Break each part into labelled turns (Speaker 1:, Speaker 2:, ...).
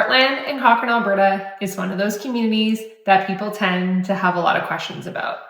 Speaker 1: Heartland in Cochrane, Alberta is one of those communities that people tend to have a lot of questions about.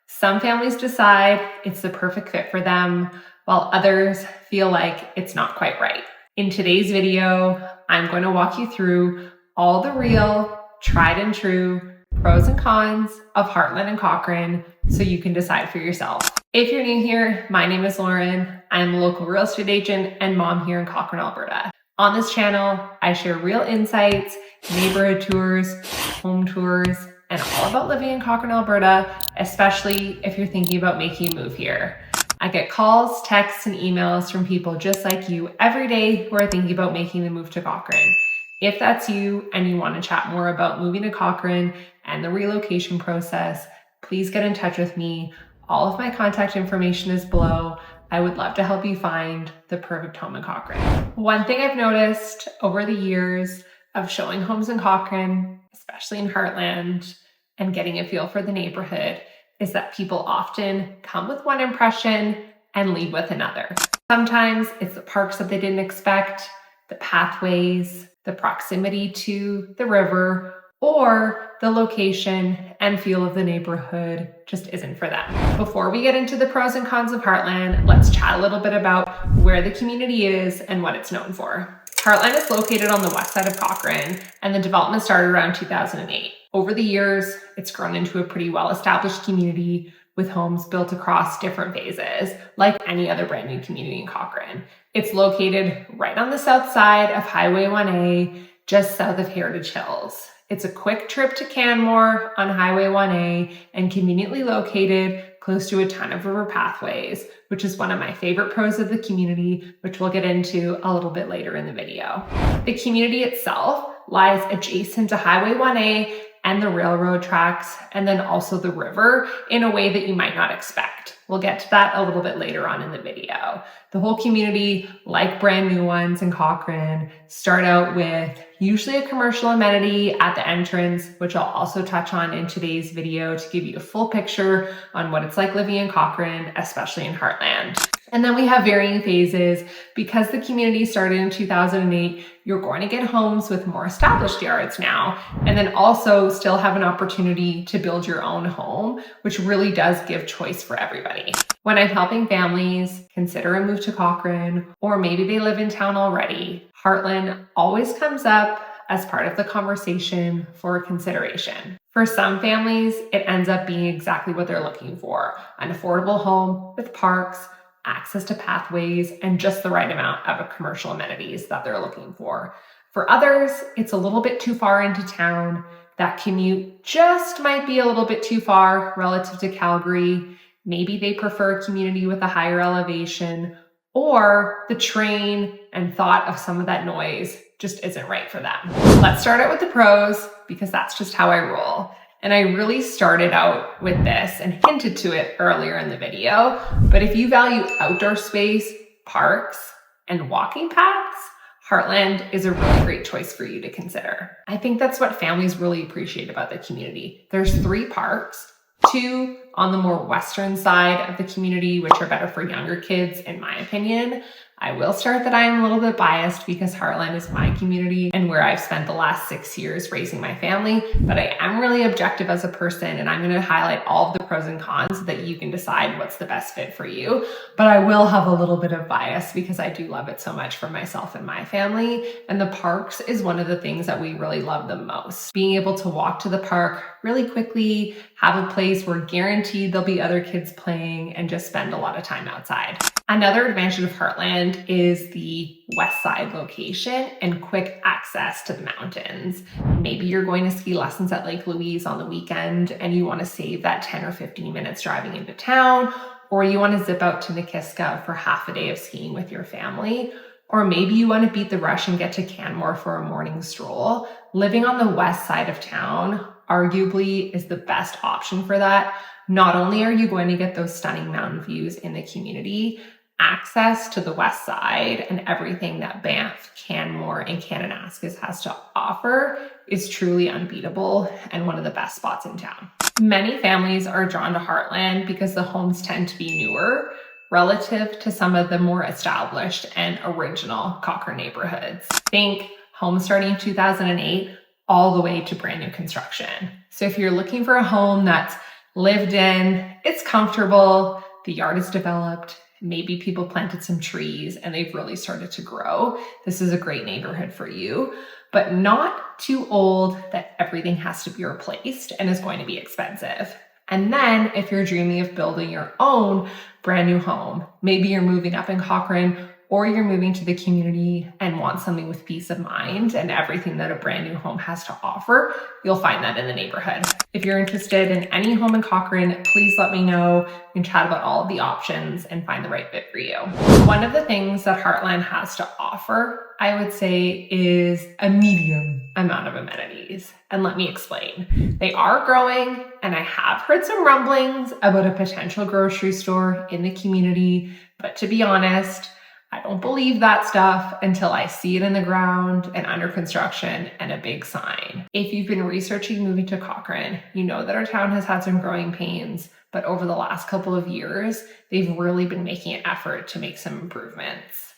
Speaker 1: Some families decide it's the perfect fit for them, while others feel like it's not quite right. In today's video, I'm going to walk you through all the real, tried and true pros and cons of Heartland and Cochrane so you can decide for yourself. If you're new here, my name is Lauren. I'm a local real estate agent and mom here in Cochrane, Alberta. On this channel, I share real insights, neighborhood tours, home tours, and all about living in Cochrane, Alberta, especially if you're thinking about making a move here. I get calls, texts, and emails from people just like you every day who are thinking about making the move to Cochrane. If that's you and you want to chat more about moving to Cochrane and the relocation process, please get in touch with me. All of my contact information is below. I would love to help you find the perfect home in Cochrane. One thing I've noticed over the years of showing homes in Cochrane, especially in Heartland, and getting a feel for the neighborhood, is that people often come with one impression and leave with another. Sometimes it's the parks that they didn't expect, the pathways, the proximity to the river, or the location and feel of the neighborhood just isn't for them. Before we get into the pros and cons of Heartland, let's chat a little bit about where the community is and what it's known for. Heartland is located on the west side of Cochrane, and the development started around 2008. Over the years, it's grown into a pretty well-established community with homes built across different phases, like any other brand new community in Cochrane. It's located right on the south side of Highway 1A, just south of Heritage Hills. It's a quick trip to Canmore on Highway 1A and conveniently located close to a ton of river pathways, which is one of my favorite pros of the community, which we'll get into a little bit later in the video. The community itself lies adjacent to Highway 1A and the railroad tracks, and then also the river in a way that you might not expect. We'll get to that a little bit later on in the video. The whole community, like brand new ones in Cochrane, start out with usually a commercial amenity at the entrance, which I'll also touch on in today's video to give you a full picture on what it's like living in Cochrane, especially in Heartland. And then we have varying phases. Because the community started in 2008, you're going to get homes with more established yards now, and then also still have an opportunity to build your own home, which really does give choice for everybody. When I'm helping families consider a move to Cochrane, or maybe they live in town already, Heartland always comes up as part of the conversation for consideration. For some families, it ends up being exactly what they're looking for: an affordable home with parks, access to pathways, and just the right amount of commercial amenities that they're looking for. For others, it's a little bit too far into town. That commute just might be a little bit too far relative to Calgary. Maybe they prefer a community with a higher elevation, or the train and thought of some of that noise just isn't right for them. Let's start out with the pros, because that's just how I roll. And I really started out with this and hinted to it earlier in the video, but if you value outdoor space, parks, and walking paths, Heartland is a really great choice for you to consider. I think that's what families really appreciate about the community. There's 3 parks, 2 on the more western side of the community, which are better for younger kids, in my opinion. I will start that I am a little bit biased because Heartland is my community and where I've spent the last 6 years raising my family, but I am really objective as a person, and I'm going to highlight all of the pros and cons so that you can decide what's the best fit for you. But I will have a little bit of bias because I do love it so much for myself and my family, and the parks is one of the things that we really love the most. Being able to walk to the park really quickly, have a place where guaranteed there'll be other kids playing, and just spend a lot of time outside. Another advantage of Heartland is the west side location and quick access to the mountains. Maybe you're going to ski lessons at Lake Louise on the weekend and you want to save that 10 or 15 minutes driving into town, or you want to zip out to Nakiska for half a day of skiing with your family, or maybe you want to beat the rush and get to Canmore for a morning stroll. Living on the west side of town arguably is the best option for that. Not only are you going to get those stunning mountain views in the community, access to the west side and everything that Banff, Canmore, and Kananaskis has to offer is truly unbeatable and one of the best spots in town. Many families are drawn to Heartland because the homes tend to be newer relative to some of the more established and original Cochrane neighborhoods. Think homes starting in 2008 all the way to brand new construction. So if you're looking for a home that's lived in, it's comfortable, the yard is developed, maybe people planted some trees and they've really started to grow, this is a great neighborhood for you, but not too old that everything has to be replaced and is going to be expensive. And then if you're dreaming of building your own brand new home, maybe you're moving up in Cochrane or you're moving to the community and want something with peace of mind and everything that a brand new home has to offer, you'll find that in the neighborhood. If you're interested in any home in Cochrane, please let me know. We can chat about all of the options and find the right fit for you. One of the things that Heartland has to offer, I would say, is a medium amount of amenities. And let me explain. They are growing, and I have heard some rumblings about a potential grocery store in the community, but to be honest, I don't believe that stuff until I see it in the ground and under construction and a big sign. If you've been researching moving to Cochrane, you know that our town has had some growing pains, but over the last couple of years, they've really been making an effort to make some improvements.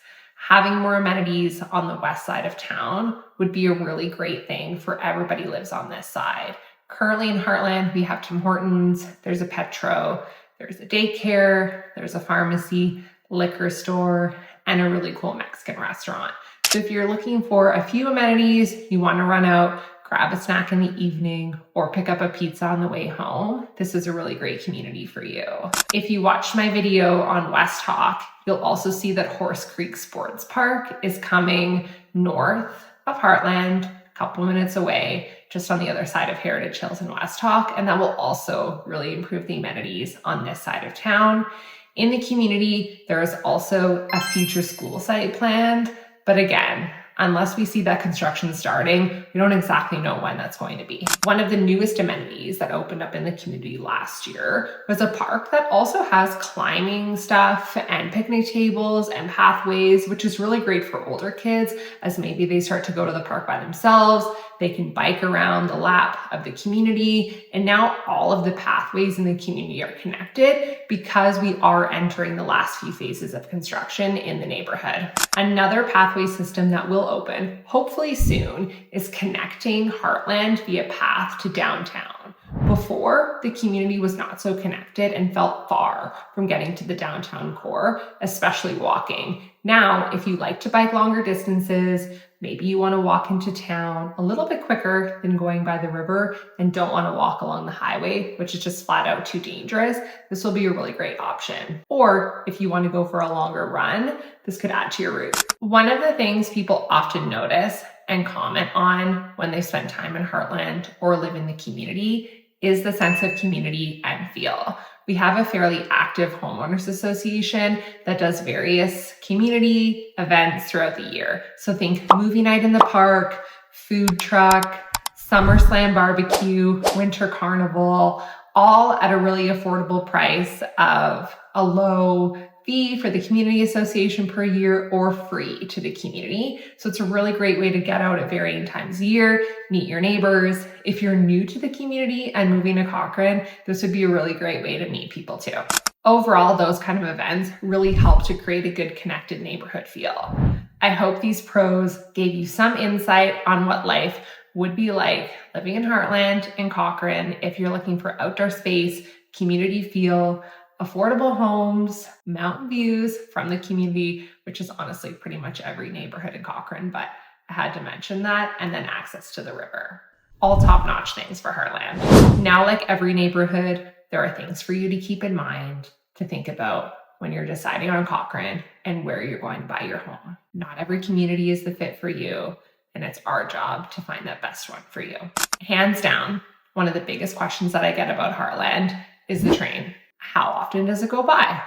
Speaker 1: Having more amenities on the west side of town would be a really great thing for everybody who lives on this side. Currently in Heartland, we have Tim Hortons, there's a Petro, there's a daycare, there's a pharmacy, liquor store, and a really cool Mexican restaurant. So if you're looking for a few amenities, you want to run out, grab a snack in the evening, or pick up a pizza on the way home, this is a really great community for you. If you watched my video on West Hawk, you'll also see that Horse Creek Sports Park is coming north of Heartland, a couple minutes away, just on the other side of Heritage Hills in West Hawk, and that will also really improve the amenities on this side of town. In the community, there is also a future school site planned, but again, unless we see that construction starting, we don't exactly know when that's going to be. One of the newest amenities that opened up in the community last year was a park that also has climbing stuff and picnic tables and pathways, which is really great for older kids as maybe they start to go to the park by themselves. They can bike around the lap of the community, and now all of the pathways in the community are connected because we are entering the last few phases of construction in the neighborhood. Another pathway system that will open, hopefully soon, is connecting Heartland via path to downtown. Before, the community was not so connected and felt far from getting to the downtown core, especially walking. Now, if you like to bike longer distances, maybe you want to walk into town a little bit quicker than going by the river and don't want to walk along the highway, which is just flat out too dangerous, this will be a really great option. Or if you want to go for a longer run, this could add to your route. One of the things people often notice and comment on when they spend time in Heartland or live in the community is the sense of community and feel. We have a fairly active homeowners association that does various community events throughout the year. So think movie night in the park, food truck, summer slam barbecue, winter carnival, all at a really affordable price of a low fee for the community association per year or free to the community. So it's a really great way to get out at varying times of year, meet your neighbors. If you're new to the community and moving to Cochrane, this would be a really great way to meet people too. Overall, those kind of events really help to create a good connected neighborhood feel. I hope these pros gave you some insight on what life would be like living in Heartland and Cochrane if you're looking for outdoor space, community feel, affordable homes, mountain views from the community, which is honestly pretty much every neighborhood in Cochrane, but I had to mention that, and then access to the river. All top-notch things for Heartland. Now, like every neighborhood, there are things for you to keep in mind, to think about when you're deciding on Cochrane and where you're going to buy your home. Not every community is the fit for you, and it's our job to find that best one for you. Hands down, one of the biggest questions that I get about Heartland is the train. How often does it go by?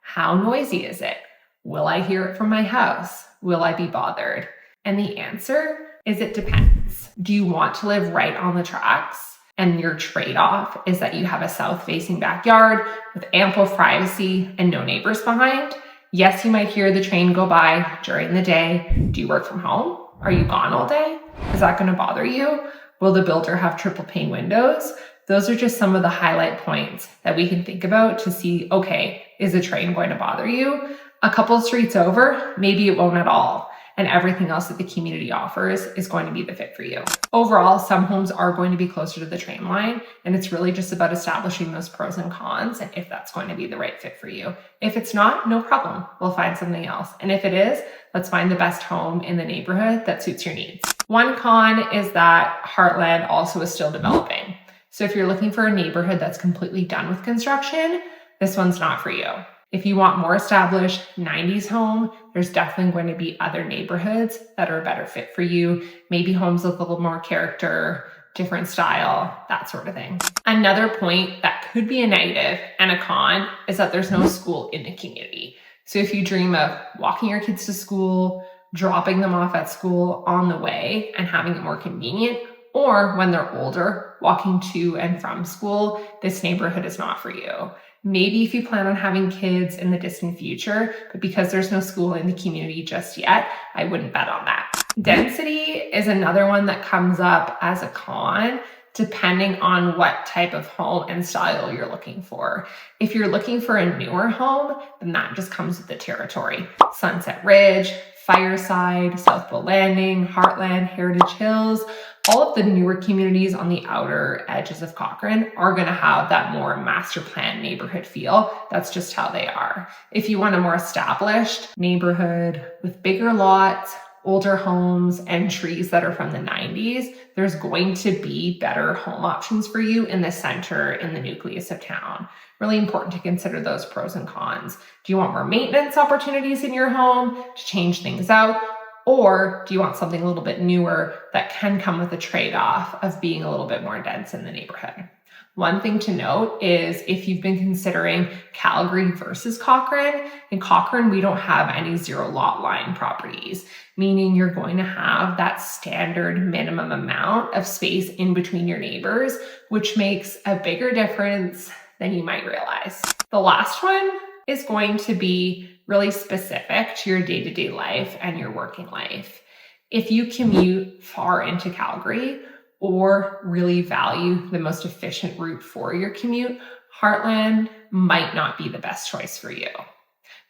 Speaker 1: How noisy is it? Will I hear it from my house? Will I be bothered? And the answer is it depends. Do you want to live right on the tracks? And your trade-off is that you have a south-facing backyard with ample privacy and no neighbors behind? Yes, you might hear the train go by during the day. Do you work from home? Are you gone all day? Is that going to bother you? Will the builder have triple pane windows? Those are just some of the highlight points that we can think about to see, okay, is the train going to bother you? A couple streets over, maybe it won't at all. and everything else that the community offers is going to be the fit for you. Overall, some homes are going to be closer to the train line, and it's really just about establishing those pros and cons and if that's going to be the right fit for you. If it's not, no problem. We'll find something else. And if it is, let's find the best home in the neighborhood that suits your needs. One con is that Heartland also is still developing. So if you're looking for a neighborhood that's completely done with construction, this one's not for you. If you want more established 90s home, there's definitely going to be other neighborhoods that are a better fit for you. Maybe homes with a little more character, different style, that sort of thing. Another point that could be a negative and a con is that there's no school in the community. So if you dream of walking your kids to school, dropping them off at school on the way and having it more convenient, or when they're older, walking to and from school, this neighborhood is not for you. Maybe if you plan on having kids in the distant future, but because there's no school in the community just yet, I wouldn't bet on that. Density is another one that comes up as a con, depending on what type of home and style you're looking for. If you're looking for a newer home, then that just comes with the territory. Sunset Ridge, Fireside, Southville Landing, Heartland, Heritage Hills, all of the newer communities on the outer edges of Cochrane are going to have that more master plan neighborhood feel. That's just how they are. If you want a more established neighborhood with bigger lots, older homes, and trees that are from the 90s, there's going to be better home options for you in the center, in the nucleus of town. Really important to consider those pros and cons. Do you want more maintenance opportunities in your home to change things out? Or do you want something a little bit newer that can come with a trade-off of being a little bit more dense in the neighborhood? One thing to note is if you've been considering Calgary versus Cochrane, in Cochrane, we don't have any zero lot line properties, meaning you're going to have that standard minimum amount of space in between your neighbors, which makes a bigger difference than you might realize. The last one is going to be really specific to your day-to-day life and your working life. If you commute far into Calgary or really value the most efficient route for your commute, Heartland might not be the best choice for you.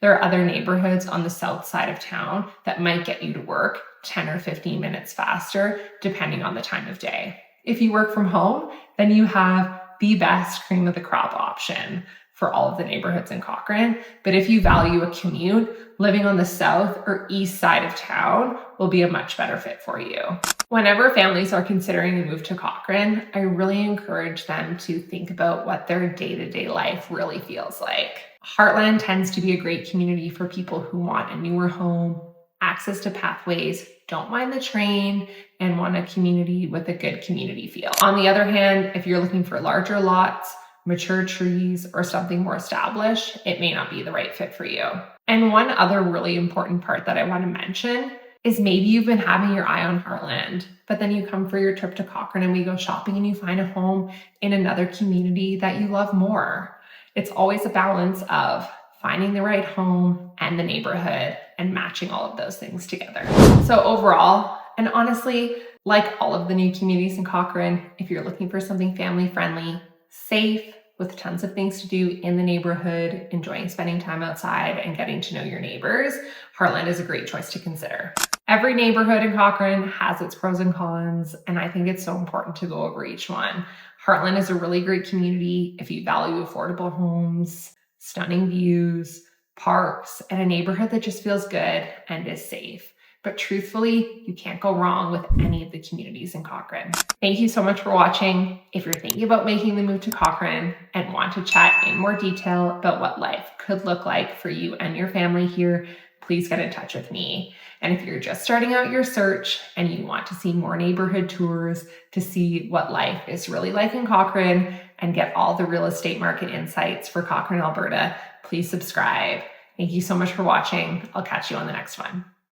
Speaker 1: There are other neighborhoods on the south side of town that might get you to work 10 or 15 minutes faster, depending on the time of day. If you work from home, then you have the best cream of the crop option for all of the neighborhoods in Cochrane. But if you value a commute, living on the south or east side of town will be a much better fit for you. Whenever families are considering a move to Cochrane, I really encourage them to think about what their day-to-day life really feels like. Heartland tends to be a great community for people who want a newer home, access to pathways, don't mind the train, and want a community with a good community feel. On the other hand, if you're looking for larger lots, mature trees, or something more established, it may not be the right fit for you. And one other really important part that I want to mention is maybe you've been having your eye on Heartland, but then you come for your trip to Cochrane and we go shopping and you find a home in another community that you love more. It's always a balance of finding the right home and the neighborhood and matching all of those things together. So overall, and honestly, like all of the new communities in Cochrane, if you're looking for something family-friendly, safe, with tons of things to do in the neighborhood, enjoying spending time outside and getting to know your neighbors, Heartland is a great choice to consider. Every neighborhood in Cochrane has its pros and cons, and I think it's so important to go over each one. Heartland is a really great community if you value affordable homes, stunning views, parks, and a neighborhood that just feels good and is safe. But truthfully, you can't go wrong with any of the communities in Cochrane. Thank you so much for watching. If you're thinking about making the move to Cochrane and want to chat in more detail about what life could look like for you and your family here, please get in touch with me. And if you're just starting out your search and you want to see more neighborhood tours to see what life is really like in Cochrane and get all the real estate market insights for Cochrane, Alberta, please subscribe. Thank you so much for watching. I'll catch you on the next one.